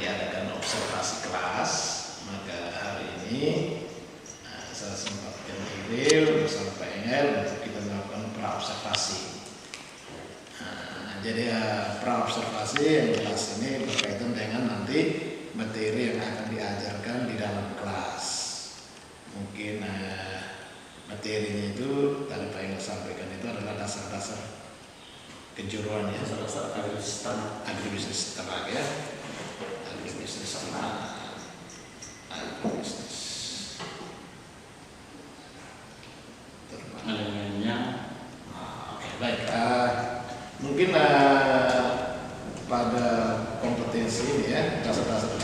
diadakan observasi kelas, maka hari ini saya sempatkan email bersama Pak Engel untuk kita melakukan pra-observasi. Jadi pra-observasi yang jelas ini berkaitan dengan nanti materi yang akan diajarkan di dalam kelas. Mungkin materinya itu tadi Pak Engel sampaikan itu adalah dasar-dasar kejuruan ya, dasar-dasar agribisnis ternak ya, agribisnis ternak, agribisnis ternak. Elemennya. Oke, baik. Mungkin pada kompetensi ini ya, dasar-dasar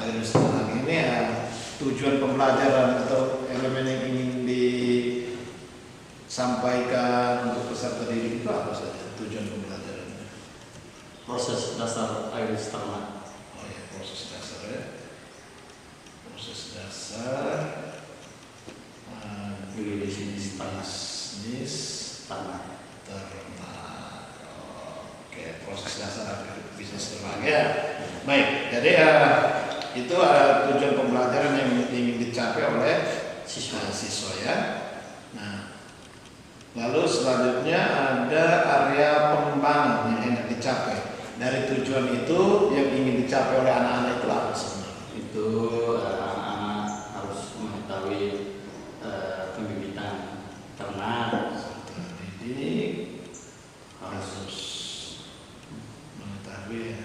agribisnis ternak ini tujuan pembelajaran atau elemen yang ingin disampaikan untuk peserta didik itu apa saja tujuan pembelajarannya? Proses dasar agribisnis ternak. Oh ya, proses dasar ya. Proses dasar Agribisnis ternak. Oke, proses dasar agribisnis ternak ya. Baik, jadi itu tujuan pembelajaran yang ingin dicapai oleh siswa ya. Nah, lalu selanjutnya ada area pengembangan yang hendak dicapai. Dari tujuan itu yang ingin dicapai oleh anak-anak itu apa sebenarnya? Itu anak-anak harus mengetahui pembibitan ternak. Didik harus mengetahui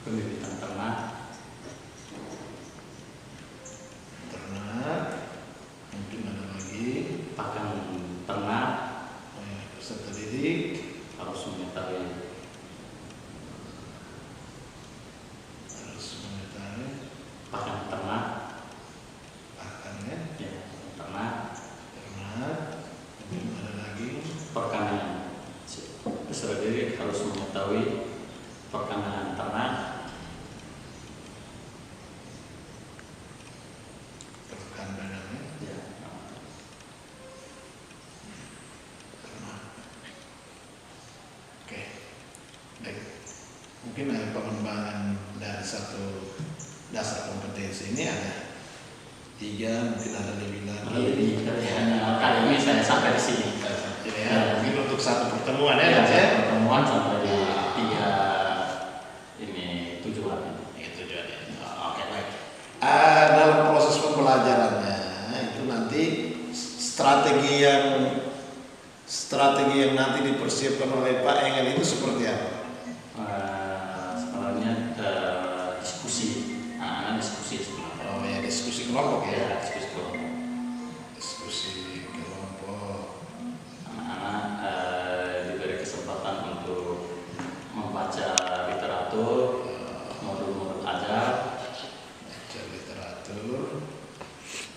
pembibitan ternak, mungkin ada lagi pakan ternak. Peserta didik harus mengetahui pakan ternak, pakannya ya, ternak, mungkin ada lagi perkanan. Peserta didik harus mengetahui perkanan ternak, ya. Oke, baik. Mungkin pengembangan dari satu dasar kompetensi ini ada 3, mungkin ada lebih lagi. Kali ini saya sampai di sini. Ya, mungkin untuk satu pertemuan ya, pertemuan sampai di 3 ini tujuan. Tujuannya. Oke, baik. Dalam proses pembelajarannya itu nanti strategi yang nanti dipersiapkan oleh Pak Engel itu seperti apa? Sebenarnya diskusi, diskusi sebenarnya. Oh ya, diskusi kelompok ya. Diskusi kelompok. Diskusi kelompok. Anak-anak diberi kesempatan untuk membaca literatur, modul-modul ajar, Baca literatur,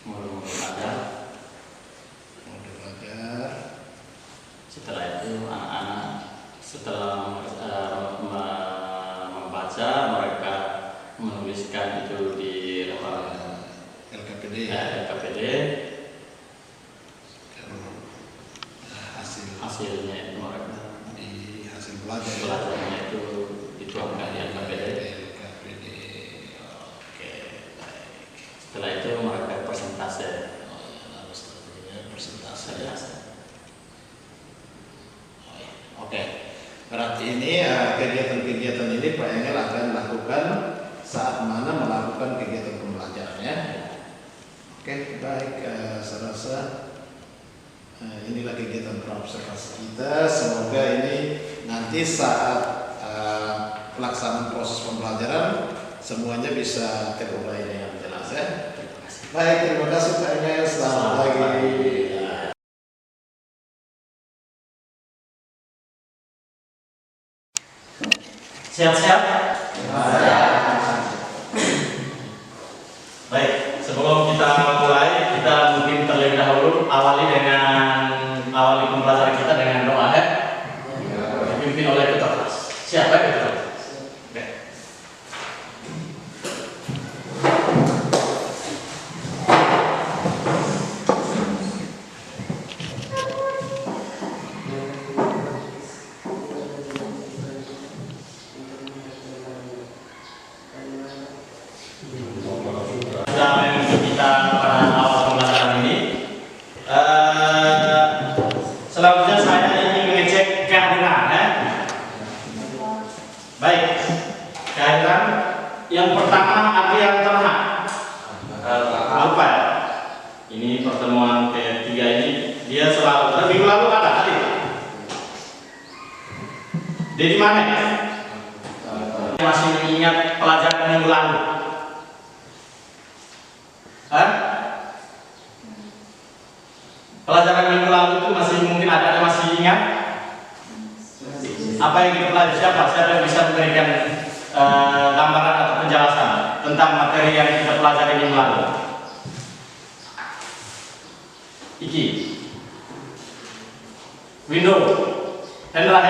modul ajar. Setelah itu anak-anak setelah membaca, mereka menuliskan itu di LKPD. Hasilnya itu mereka di hasil belajarnya itu dituangkan di LKPD. Oke, baik. Setelah itu mereka presentasi. Oke, berarti ini kegiatan-kegiatan ini Pak Engel akan lakukan saat mana melakukan kegiatan pembelajarannya. Oke, baik. Saya rasa inilah kegiatan pra-observasi kita. Semoga ini nanti saat pelaksanaan proses pembelajaran semuanya bisa terurai dengan jelas ya. Baik, terima kasih Pak Engel. Selamat pagi. Siap-siap? Baik, sebelum kita mulai, kita mungkin terlebih dahulu awali pembelajaran kita dengan doa ya. Dipimpin oleh ketua kelas. Siapa ya ketua kelas? Oke. Kehadiran yang pertama artian ternak. Apa ya? Ini pertemuan ketiga ini dia selalu. Minggu lalu ada tadi. Dia di mana? Masih mengingat pelajaran minggu lalu. Pelajaran minggu lalu itu masih mungkin ada masih ingat? Apa yang kita pelajari? Siapa yang bisa memberikan gambaran atau penjelasan tentang materi yang kita pelajari minggu lalu? Iki, window, Hendra.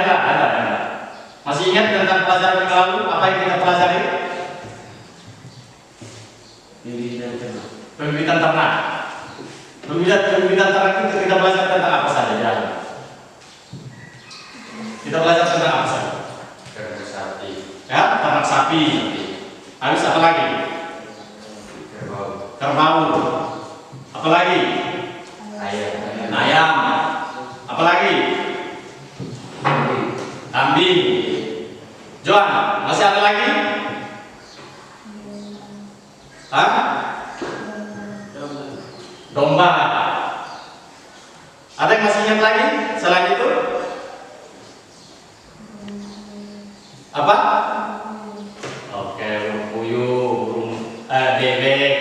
Masih ingat tentang pelajaran minggu lalu? Apa yang kita pelajari? Pembibitan ternak. Pembibitan ternak itu kita belajar tentang apa saja ya? Kita belajar tentang apa saja? Ternak sapi. Ya, ternak sapi. Habis apa lagi? Kerbau. Apa lagi? Ayam. Apa lagi? Kambing. Joan, masih ada lagi? Hah? Domba. Ada yang masih ingat lagi selain itu? Apa? Oke, burung puyuh, burung bebek,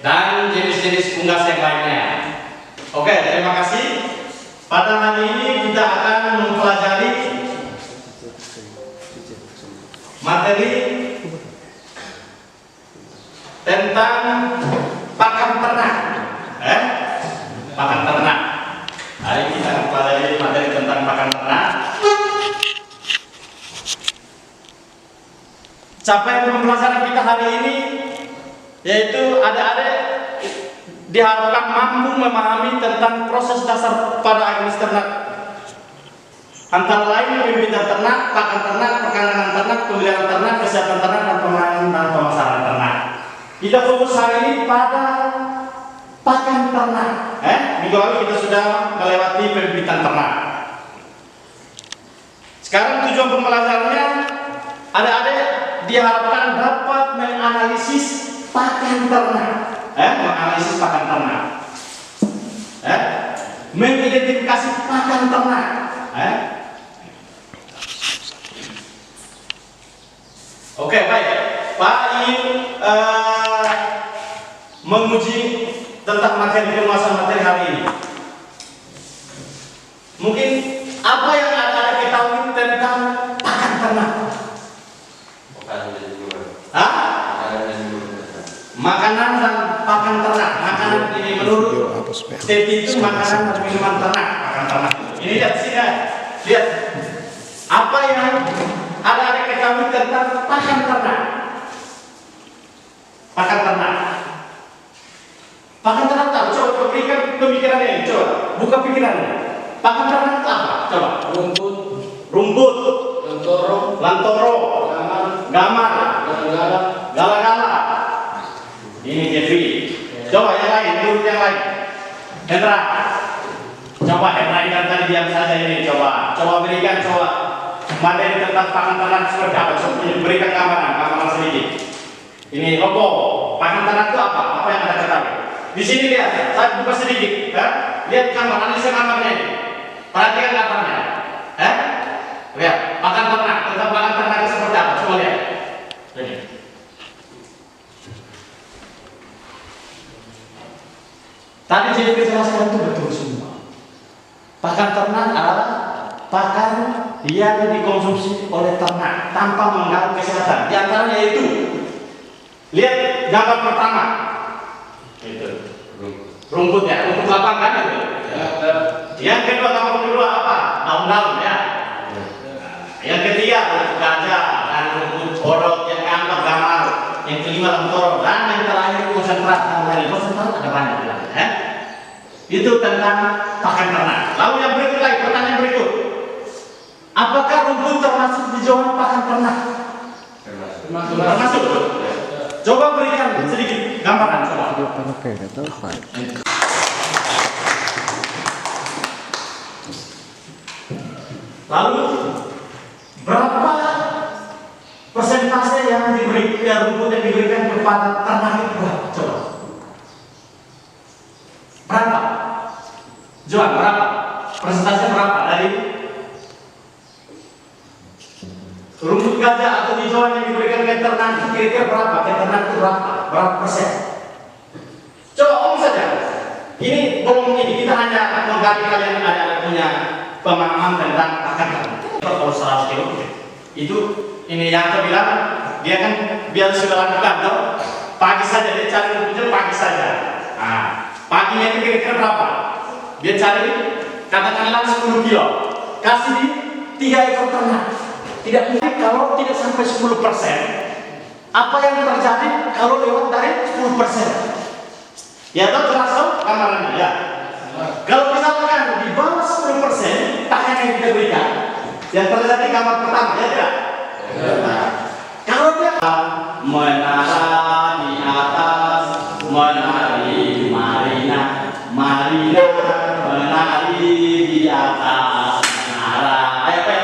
dan jenis-jenis unggas yang lainnya. Oke, terima kasih. Pada hari ini kita akan mempelajari materi tentang pakan ternak. Pakan ternak. Hari ini kita akan mempelajari materi tentang pakan ternak. Capaian pembelajaran kita hari ini yaitu adik-adik diharapkan mampu memahami tentang proses dasar pada agresi ternak, antara lain pembibitan ternak, pakan ternak, perkembangan ternak, pemeliharaan ternak, kesehatan ternak, dan pemasaran dan pemasaran ternak. Kita fokus hari ini pada pakan ternak. Minggu lalu kita sudah melewati pembibitan ternak. Sekarang tujuan pembelajarannya, adik-adik diharapkan dapat menganalisis pakan ternak. Menganalisis pakan ternak. Mengidentifikasi pakan ternak. Oke, baik. Pak ingin menguji tentang materi penguasaan materi hari ini. Mungkin apa yang ada ketahui tentang pakan ternak? Makanan dan pakan ternak. Makanan ini menurut Teti itu makanan dan minuman ternak. Pakan ternak. Ini lihat sini, lihat apa yang ada ketahui tentang pakan ternak. Pakan ternak. Pakan ternak tahu? Coba berikan pemikiran ini. Coba buka pikirannya. Pakan ternak itu apa? Coba. Rumput. Lantoro. Gamar. Gala-gala. Ini Jeffrey. Coba yang lain, menurut yang lain. Hendra. Coba Hendra ingat tadi diam saja ini. Coba berikan materi tentang pakan ternak seperti apa? Coba berikan gambaran sedikit. Ini Robo. Pakan ternak itu apa? Apa yang Anda ketahui? Di sini lihat, saya buka sedikit. Lihat gambar, analisa gambarnya ini. Perhatikan gambarnya. Lihat, pakan ternak. Tentang pakan ternak itu seperti apa? Coba lihat. Ini. Tadi jadi jelaskan itu betul semua. Pakan ternak adalah pakan yang dikonsumsi oleh ternak tanpa mengganggu kesehatan. Di antaranya itu, lihat gambar pertama, itu rumputnya, rumput lapang kan itu. Yang kedua, gambar kedua apa? Daun-daun ya. Yang ketiga rumput gajah dan rumput kodok yang keempat gamar. Yang kelima lantoro dan yang terakhir konsentrat. Konsentrat ada banyak bilang. Itu tentang pakan ternak. Lalu yang berikut lagi, pertanyaan berikut. Apakah rumput termasuk di zona pakan ternak? Termasuk. Coba berikan sedikit gambaran. Lalu berapa persentase yang diberikan, rumput yang diberikan kepada ternak itu berapa? Coba. Berapa? Jual berapa? Persentase berapa dari rumput gajah atau hijauan yang diberikan ke ternak itu kira-kira berapa? Ke ternak itu berapa? Berapa persen? Coba omong saja. Ini belum ini, kita hanya menggali kalian ada punya pemahaman tentang pakan ternak. Kalau 100 kilo itu ini yang saya bilang dia kan biar sudah lakukan toh, pagi saja dia cari rumputnya pagi saja. Nah, paginya itu kira-kira berapa? Dia cari katakanlah 10 kilo, kasih di 3 ekor ternak. Tidak mungkin kalau tidak sampai 10%. Apa yang terjadi kalau lewat dari 10%? Ya toh terasa gambarannya ya. Kalau misalkan di bawah 10% pakan yang kita berikan, yang terjadi gambar pertama ya tidak? Nah, kalau dia menara di atas, menari Marina, Marina menari di atas menara. Ayo,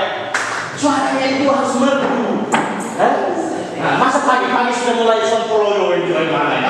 suaranya itu harus merdu. Nah, masa pagi-pagi sudah mulai sompoloyo itu bagaimana?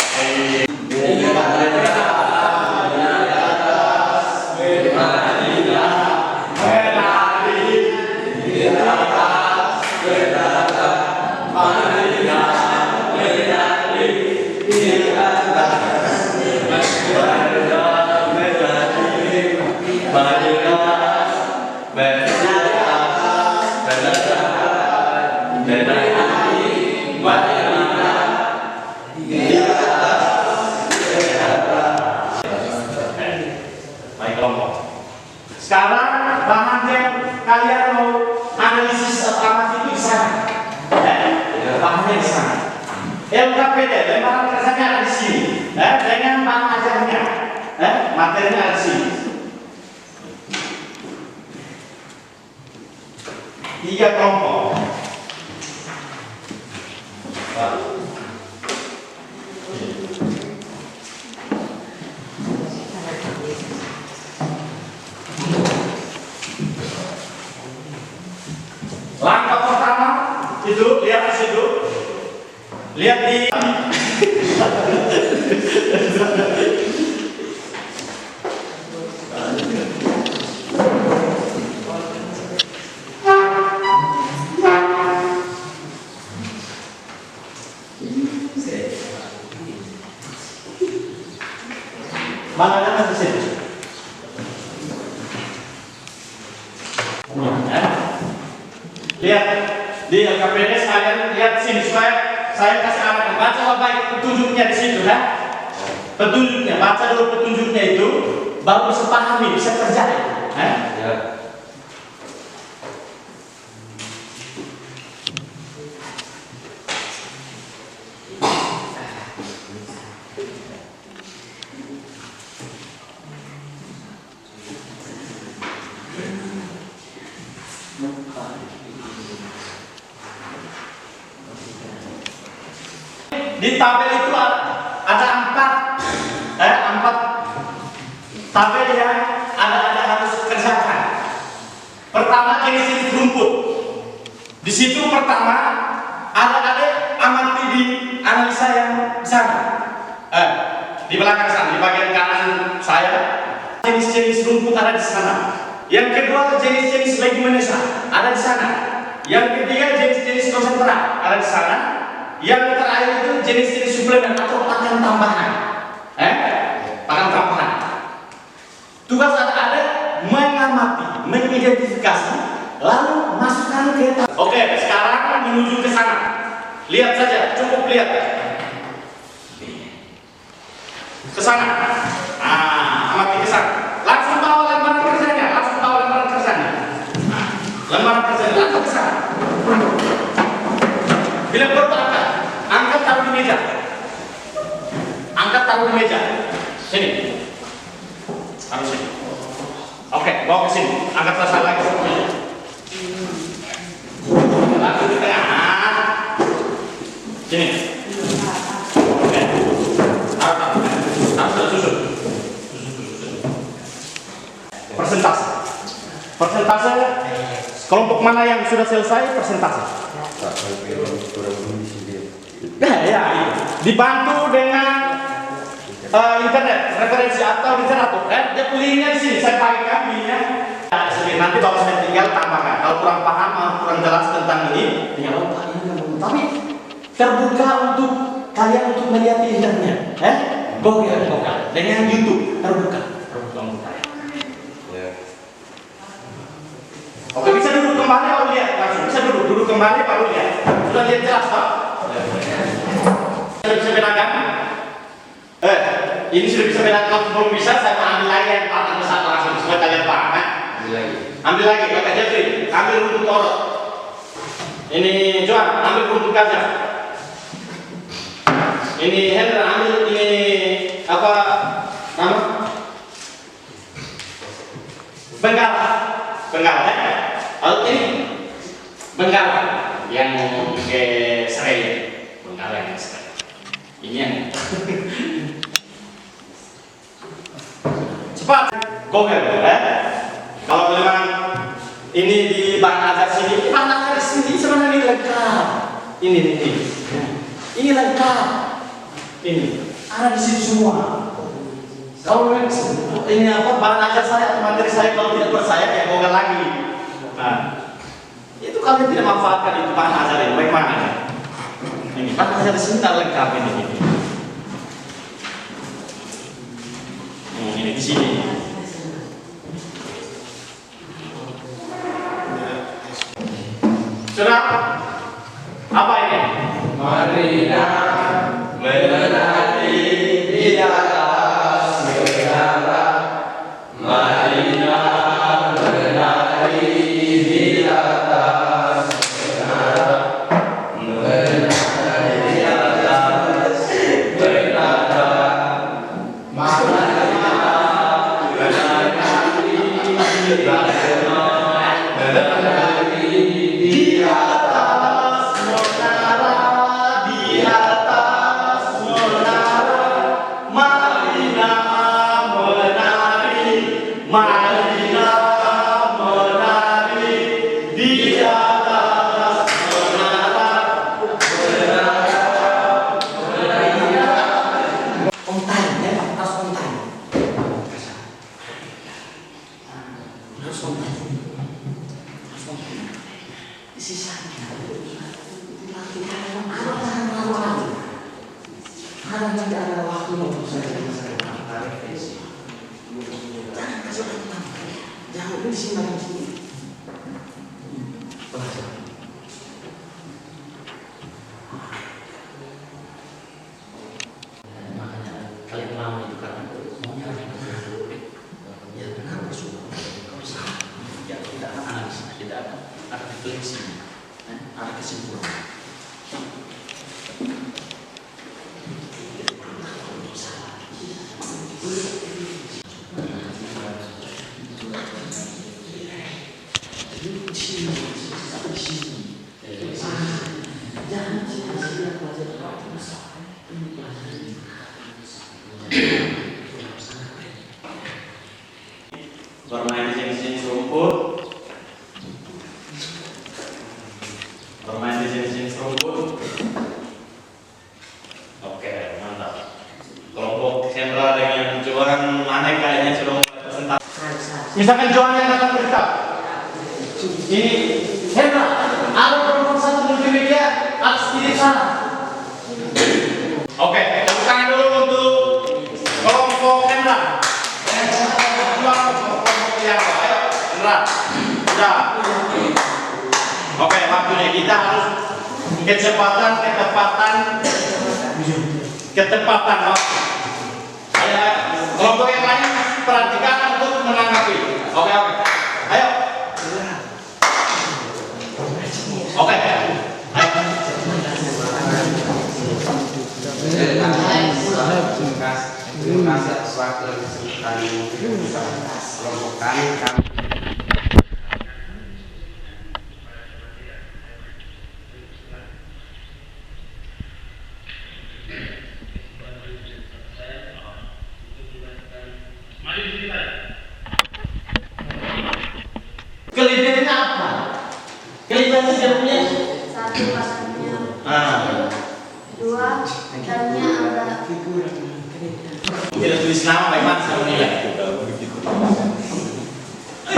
Sekarang bahan yang kalian mau analisis atau amati itu di sana. Bahannya di sana. LKPD, lembaran kerjanya ada di sini. Dengan bahan ajarnya, materinya ada di sini. 3 kelompok. Langkah pertama itu lihat di situ, lihat di mana ada di situ. Lihat di LKPD sekalian lihat sini supaya saya kasih anak baca baik petunjuknya di situ kan? Petunjuknya baca dulu petunjuknya itu baru bisa pahami bisa kerja. Ya. Di tabel itu ada 4 tabel yang ada harus kerjakan. Pertama jenis rumput. Di situ pertama ada amati di analisa yang di sana. Di belakang sana, di bagian kanan saya jenis-jenis rumput ada di sana. Yang kedua jenis-jenis leguminosa ada di sana. Yang ketiga jenis-jenis konsentrat ada di sana. Yang terakhir itu jenis-jenis suplemen atau pakan tambahan. Pakan tambahan. Tugas ada mengamati, mengidentifikasi, lalu masukkan ke tabel. Oke, sekarang menuju ke sana. Lihat saja, cukup lihat. Ke sana. Amati ke sana. Langsung bawa lembaran kerjanya, lembaran kerjanya langsung ke sana. Bila perlu angkat taruh di meja. Angkat taruh di meja. Sini. Taruh sini. Oke, bawa ke sini. Angkat selesai lagi. Langsung di tengah. Sini. Oke. Taruh susun. Persentase kelompok mana yang sudah selesai persentase. Ya, dibantu dengan internet, referensi atau literatur. Dia linknya di sini, saya bagikan linknya. Nanti kalau saya tinggal tambahkan. Kalau kurang paham, kurang jelas tentang ini, tinggal tapi terbuka untuk kalian untuk melihat di internet. Google dengan YouTube terbuka untuk kalian. Oke, bisa duduk kembali baru lihat langsung. Bisa duduk kembali baru lihat. Sudah lihat jelas, Pak? Sudah bisa bedakan? Ini sudah bisa bedakan. Kalau belum bisa, saya ambil lagi yang patah besar langsung supaya kalian paham. Ambil lagi, Kakak Jeffrey. Ambil rumput orok. Ini Joan, ambil rumput gajah. Ini Hendra, ambil ini apa nama? Benggala. Ini benggala yang ke serai. Benggala yang serai. Ini yang cepat. Google, Kalau memang ini di Bang Azhar sini, Bang Azhar sini sebenarnya lengkap. Ini lengkap. Ini ada di sini semua. Kalau memang ini apa Bang Azhar saya atau materi saya kalau tidak percaya ya Google lagi. Nah, itu kalian tidak manfaatkan itu Bang Azhar ini. Bagaimana? Ini Bang Azhar di sini tidak lengkap ini. Ini di sini. Sudah apa ini? Marilah menari di atas menara, marilah menari di atas menara, menari di atas menara, marilah menari di atas bermain di jenis-jenis rumput, Oke, mantap. Kelompok Hendra dengan Joan mana kayaknya sudah presentasi. Misalkan Joan yang akan berita. Ini Hendra, ada kelompok satu multimedia atas kiri sana. Oke, tepuk tangan dulu untuk kelompok Hendra. Hendra, sudah. Oke, waktunya kita harus ketepatan. Saya kelompok yang lain perhatikan untuk menanggapi. Oke. Ayo. Oke. Terima kasih atas waktu dan kesempatan kelompok kami. Kelebihannya apa? Kelebihannya jarumnya satu pasangnya. 2. Dalamnya ada Tidak tulis nama bagaimana saya menilai.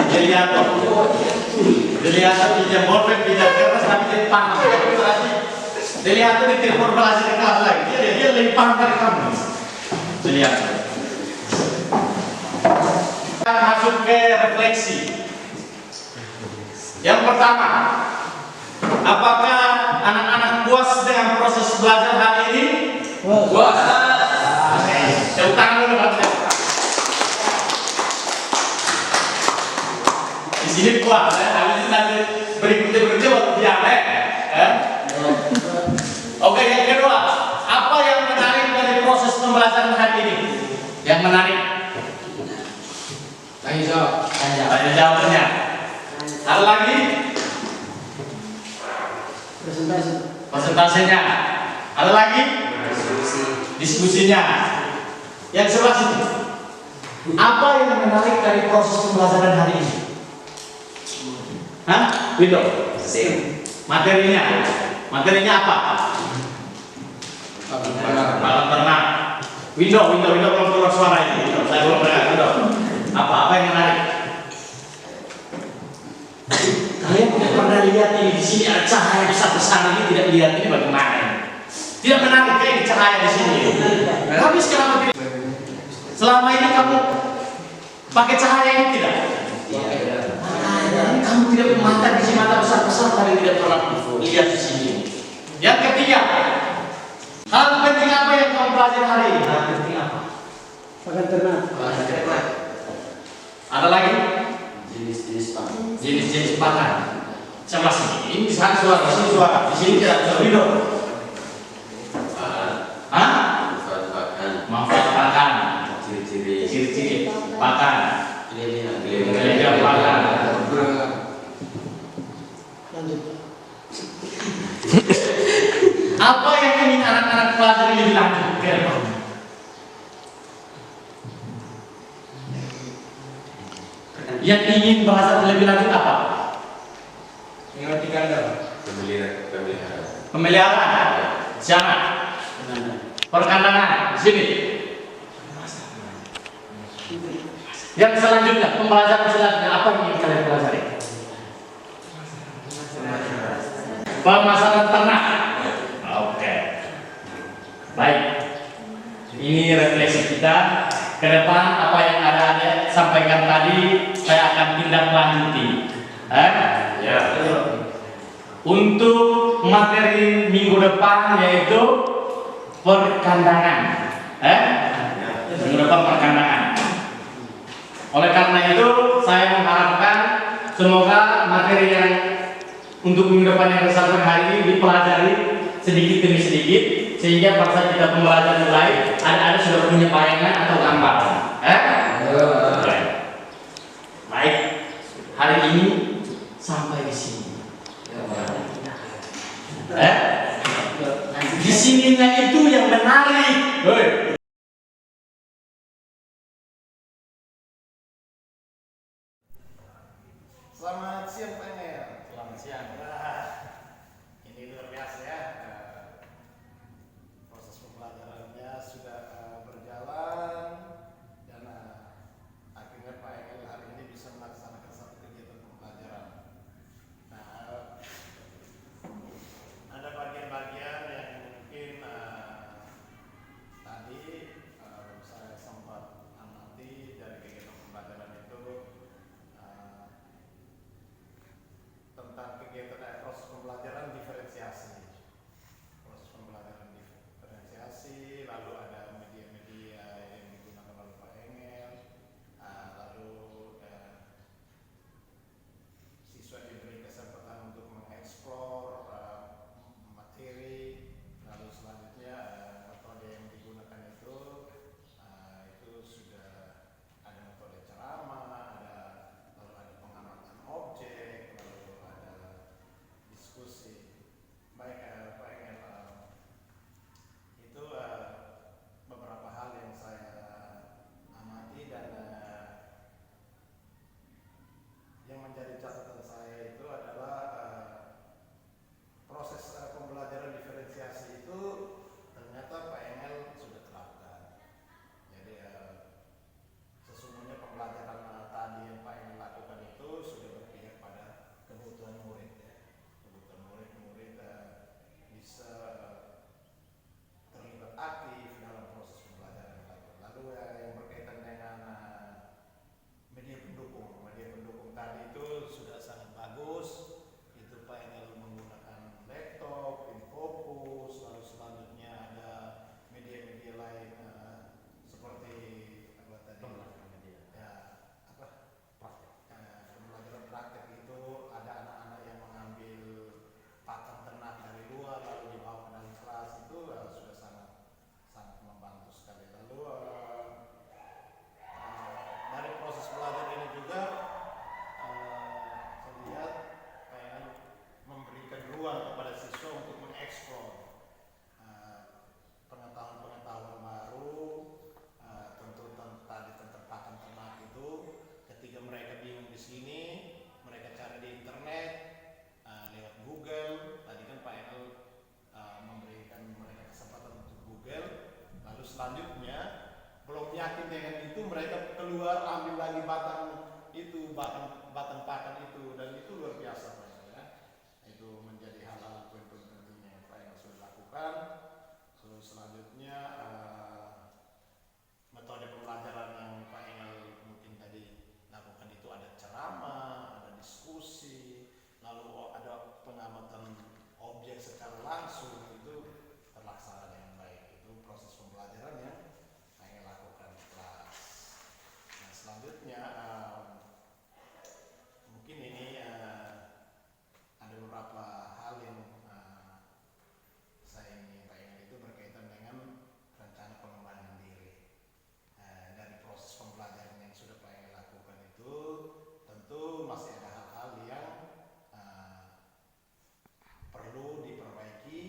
Dilihat tidak boleh tidak keras tapi jadi paham. Dilihat di telepon belajar di kelas lagi. Dia lebih paham dari kamu. Dilihat. Kita masuk ke refleksi. Yang pertama, apakah anak-anak puas dengan proses belajar hari ini? Puas. Tepuk tangan dulu Pak. Di sini puas ya. Habis itu nanti berikutnya baru diam ya. Oke, yang kedua, apa yang menarik dari proses pembelajaran hari ini? Yang menarik? Tanya jawab. Tanya jawabnya. Ada lagi? Presentasinya. Ada lagi? Diskusinya. Yang sebelah sini. Apa yang menarik dari proses pembelajaran hari ini? Hah? Window. Materinya. Materinya apa? Alat ternak. Window belum keluar suara ini. Window. Saya belum dengar. Window. Apa yang menarik? Kalian tidak pernah lihat ini di sini ada cahaya besar-besar ini, tidak lihat ini bagaimana? Tidak menarik kayak cahaya di sini. Tapi sekarang tidak. Selama ini kamu pakai cahaya ini tidak? Kamu tidak memandang di sini mata besar-besar, tapi tidak pernah lihat di sini. Yang ketiga, hal penting apa yang kamu pelajari hari ini? Hal penting apa? Pakan ternak. Ada lagi? Jenis-jenis pakan. Jenis-jenis pakan. Sama sini. Ini di sana suara, di sini suara, di sini tidak bisa hidup. Hah? Manfaat pakan. Ciri-ciri pakan. Kelebihan pakan. Lanjut. Apa yang ingin anak-anak pelajari lebih lanjut ke depan? Yang ingin belajar lebih lanjut apa? Mengerti kandang. Pemeliharaan. Siapa? Perkandangan. Di sini. Yang selanjutnya, pembelajaran selanjutnya apa yang ingin kalian pelajari? Pemasaran ternak. Oke. Baik. Ini refleksi kita. Ke depan apa yang ada sampaikan tadi saya akan tindak lanjuti. Ya. Untuk materi minggu depan yaitu perkandangan. Minggu depan perkandangan. Oleh karena itu saya mengharapkan semoga materi yang untuk minggu depan yang sampai hari ini dipelajari sedikit demi sedikit sehingga pada saat kita pembelajaran mulai ada sudah punya bayangan atau gambaran. Baik, hari ini sampai di sini. Di sininya itu yang menarik. Selamat siang Pak Emil. Selamat siang. Ini luar biasa ya. Proses pembelajarannya sudah berjalan dan akhirnya Pak Emil hari ini bisa melaksanakan satu kegiatan pembelajaran. Nah, ada bagian-bagian yang mungkin tadi batang pakan itu, dan itu luar biasa Pak ya. Itu menjadi hal-hal penting yang Pak yang sudah lakukan. Terus selanjutnya metode pembelajaran yang Pak Engel mungkin tadi lakukan itu ada ceramah, ada diskusi, lalu ada pengamatan objek secara langsung, itu terlaksana dengan baik. Itu proses pembelajaran yang Pak Engel lakukan di kelas. Nah selanjutnya mungkin ini ada beberapa hal yang saya ingin Pak Engel itu berkaitan dengan rencana pengembangan diri. Dari proses pembelajaran yang sudah Pak Engel lakukan itu tentu masih ada hal-hal yang perlu diperbaiki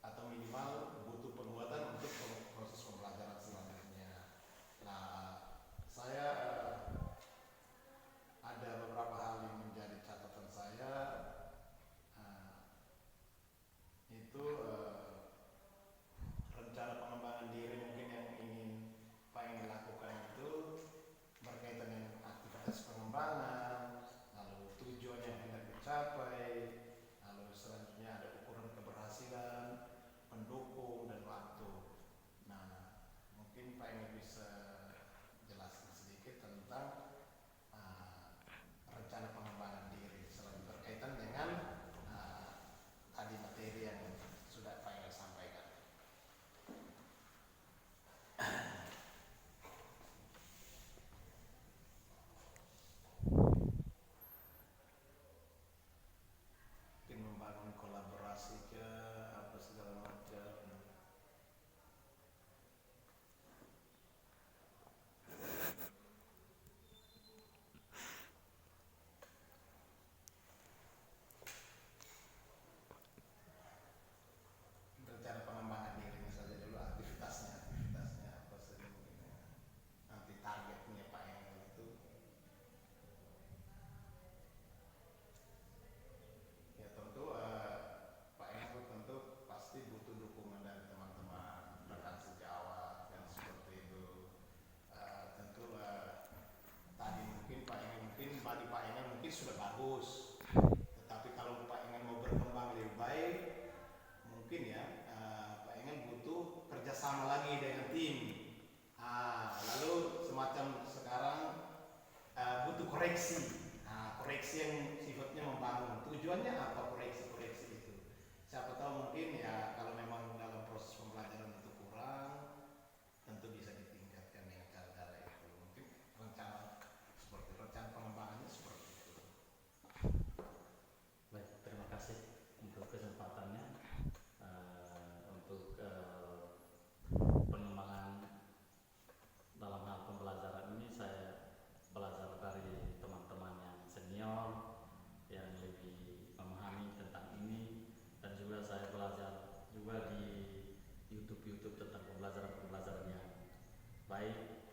atau minimal butuh penguatan untuk proses pembelajaran selanjutnya. Nah, saya ada beberapa hal yang menjadi catatan saya, itu rencana pengembangan diri mungkin yang ingin Pak Engel lakukan itu berkaitan dengan aktivitas pengembangan, lalu tujuan yang hendak dicapai, lalu selanjutnya ada ukuran keberhasilan, pendukung, dan waktu. Nah, mungkin Pak Engel bisa jelaskan sedikit tentang rencana pengembangan diri selain berkaitan dengan tadi materi yang sudah Pak Engel sampaikan. Mungkin membangun kolaborasi ke apa segala macam. Rencana pengembangan diri saja dulu, aktivitasnya apa saja mungkin ya. Nanti targetnya Pak Engel itu ya tentu Pak Engel tentu pasti butuh dukungan dari teman-teman rekan sejawat yang seperti itu. Tentu tadi mungkin Pak Engel bagi Pak Engel mungkin sudah bagus, tetapi kalau Pak Engel mau berkembang lebih baik mungkin ya Pak Engel butuh kerjasama lagi dengan tim. Lalu semacam sekarang butuh koreksi. Koreksi yang sifatnya membangun. Tujuannya apa koreksi-koreksi itu? Siapa tahu mungkin ya kalau memang dalam proses pembelajaran itu kurang, tentu bisa ditingkatkan dengan cara-cara itu. Mungkin rencana pengembangannya seperti itu. Baik, terima kasih untuk kesempatannya. Untuk pengembangan dalam hal pembelajaran ini saya belajar dari teman-teman yang senior yang lebih memahami tentang ini, dan juga saya belajar juga di YouTube tentang pembelajaran yang baik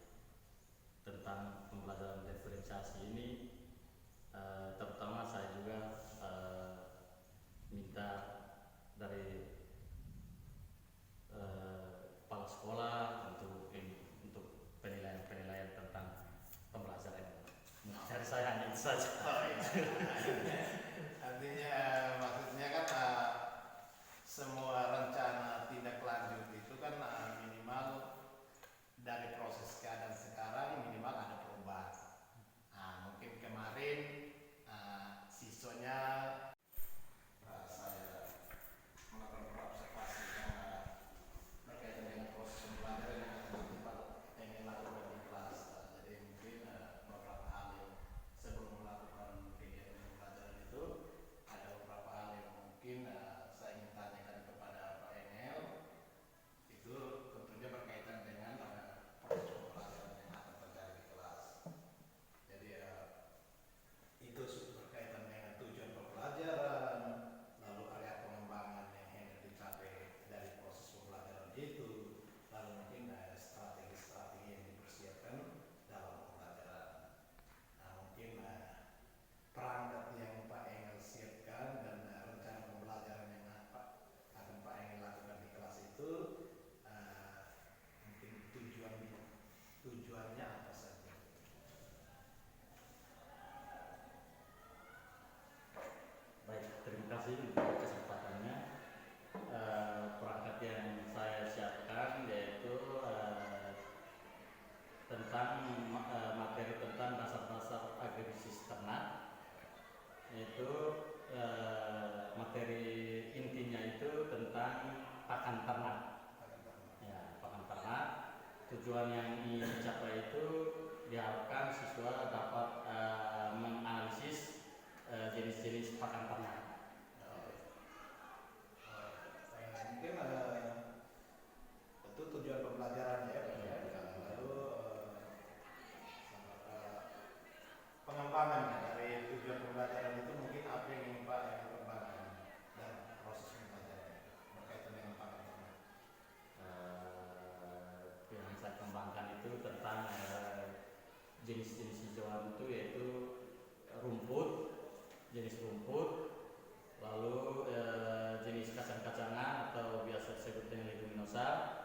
tentang pembelajaran diferensiasi ini. Terutama saya juga minta dari kepala sekolah untuk penilaian tentang pembelajaran. Dari saya hanya itu saja. Artinya maksudnya kan semua rencana tindak lanjut itu kan minimal dari proses keadaan sekarang minimal ada perubahan. Mungkin kemarin siswanya saya melakukan beberapa observasi berkaitan dengan proses pembelajaran yang akan ingin lakukan di kelas. Jadi mungkin beberapa hal yang sebelum melakukan kegiatan pembelajaran tujuan yang ingin dicapai itu diharapkan siswa dapat menganalisis jenis-jenis pakan ternak. Mungkin itu tujuan pembelajaran ya Pak ya. Lalu pengembangan dari tujuan pembelajaran itu mungkin apa yang ingin Pak yang kembangkan dan proses pembelajaran berkaitan dengan pakan ternak. Yang saya kembangkan itu tentang jenis-jenis hijauan itu yaitu jenis rumput, lalu jenis kacang-kacangan atau biasa disebut dengan leguminosa,